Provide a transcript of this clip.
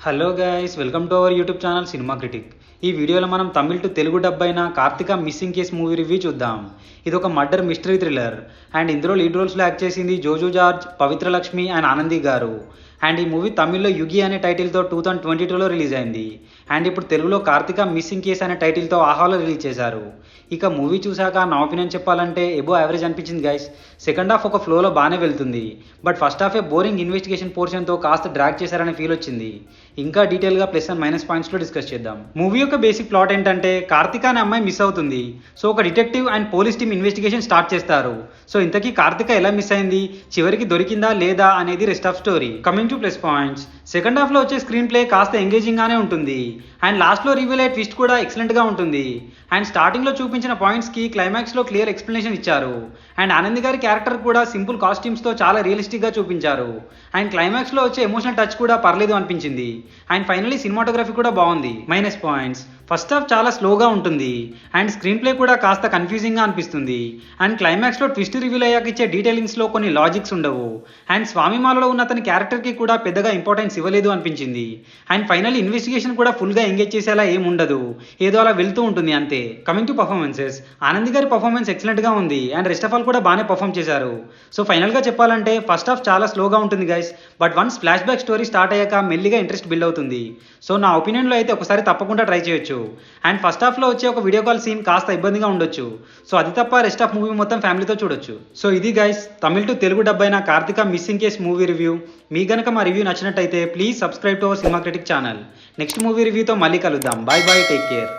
Hello guys, welcome to our YouTube channel cinema critic. ఈ వీడియోలో మనం తమిళ్ టు తెలుగు డబ్ అయిన Karthika missing case movie review చూద్దాం. ఇది ఒక మర్డర్ మిస్టరీ థ్రిల్లర్ అండ్ ఇందులో లీడ్ రోల్స్లో యాక్ట్ చేసింది జోజో జార్జ్, పవిత్ర లక్ష్మి అండ్ ఆనంది గారు. అండ్ ఈ మూవీ తమిళ్లో యుగి అనే టైటిల్తో 2022లో రిలీజ్ అయింది. అండ్ ఇప్పుడు తెలుగులో కార్తిక మిస్సింగ్ కేస్ అనే టైటిల్తో ఆహాలో రిలీజ్ చేశారు. ఇక మూవీ చూశాక నా ఒపీనియన్ చెప్పాలంటే ఎబో యావరేజ్ అనిపించింది గైస్. సెకండ్ హాఫ్ ఒక ఫ్లోలో బాగానే వెళ్తుంది, బట్ ఫస్ట్ హాఫే బోరింగ్ ఇన్వెస్టిగేషన్ పోర్షన్తో కాస్త డ్రాగ్ చేశారనే ఫీల్ వచ్చింది. ఇంకా డీటెయిల్గా ప్లస్ అండ్ మైనస్ పాయింట్స్లో డిస్కస్ చేద్దాం. మూవీ యొక్క బేసిక్ ప్లాట్ ఏంటంటే కార్తిక అనే అమ్మాయి మిస్ అవుతుంది. సో ఒక detective and police team investigation start చేస్తారు. సో ఇంతకీ కార్తిక ఎలా మిస్ అయింది, చివరికి దొరికిందా లేదా అనేది rest of story. Coming to plus points, second హాఫ్లో వచ్చే స్క్రీన్ ప్లే కాస్త ఎంగేజింగ్గానే ఉంటుంది అండ్ లాస్ట్లో రివీల్ అయ్యే ట్విస్ట్ కూడా ఎక్సలెంట్గా ఉంటుంది. అండ్ స్టార్టింగ్లో చూపించిన పాయింట్స్కి క్లైమాక్స్లో క్లియర్ ఎక్స్ప్లెనేషన్ ఇచ్చారు. అండ్ ఆనంద్ గారి క్యారెక్టర్ కూడా సింపుల్ కాస్ట్యూమ్స్తో చాలా రియలిస్టిక్గా చూపించారు. అండ్ క్లైమాక్స్లో వచ్చే ఎమోషనల్ టచ్ కూడా పర్లేదు అనిపించింది. అండ్ ఫైనలీ సినిమాటోగ్రఫీ కూడా బాగుంది. మైనస్ పాయింట్స్, ఫస్ట్ హాఫ్ చాలా స్లోగా ఉంటుంది అండ్ స్క్రీన్ ప్లే కూడా కాస్త కన్ఫ్యూజింగ్గా అనిపిస్తుంది. అండ్ క్లైమాక్స్లో ట్విస్ట్ రివీల్ అయ్యాక ఇచ్చే డీటెయిలింగ్స్లో కొన్ని లాజిక్స్ ఉండవు. అండ్ స్వామిమాలలో ఉన్న అతని క్యారెక్టర్కి కూడా పెద్దగా ఇంపార్టెన్స్ ఇవ్వలేదు అనిపించింది. అండ్ ఫైనల్ ఇన్వెస్టిగేషన్ కూడా ఫుల్గా ఎంగేజ్ చేసేలా ఏం ఉండదు, ఏదో అలా వెళ్తూ ఉంటుంది అంతే. కమింగ్ టు పర్ఫార్మెన్సెస్, ఆనంద్ గారి పర్ఫార్మెన్స్ ఎక్సలెంట్గా ఉంది అండ్ రెస్ట్ ఆఫ్ ఆల్ కూడా బాగానే పర్ఫామ్ చేశారు. సో ఫైనల్గా చెప్పాలంటే ఫస్ట్ హాఫ్ చాలా స్లోగా ఉంటుంది guys, but once flash back story start అయ్యాక మెల్లిగా ఇంట్రెస్ట్ బిల్డ్ అవుతుంది. సో నా ఒపీనియన్లో అయితే ఒకసారి తప్పకుండా ట్రై చేయొచ్చు. అండ్ ఫస్ట్ హాఫ్లో వచ్చే ఒక వీడియో కాల్ సీన్ కాస్త ఇబ్బందిగా ఉండొచ్చు. సో అది తప్ప రెస్ట్ ఆఫ్ మూవీ మొత్తం ఫ్యామిలీతో చూడొచ్చు. సో ఇది guys Tamil to Telugu dub అయిన Karthika missing case movie review. మీ గనక మా రివ్యూ నచ్చినట్టయితే please subscribe to our cinema critic channel. Next movie రివ్యూతో మళ్ళీ కలుద్దాం. Bye bye, take care.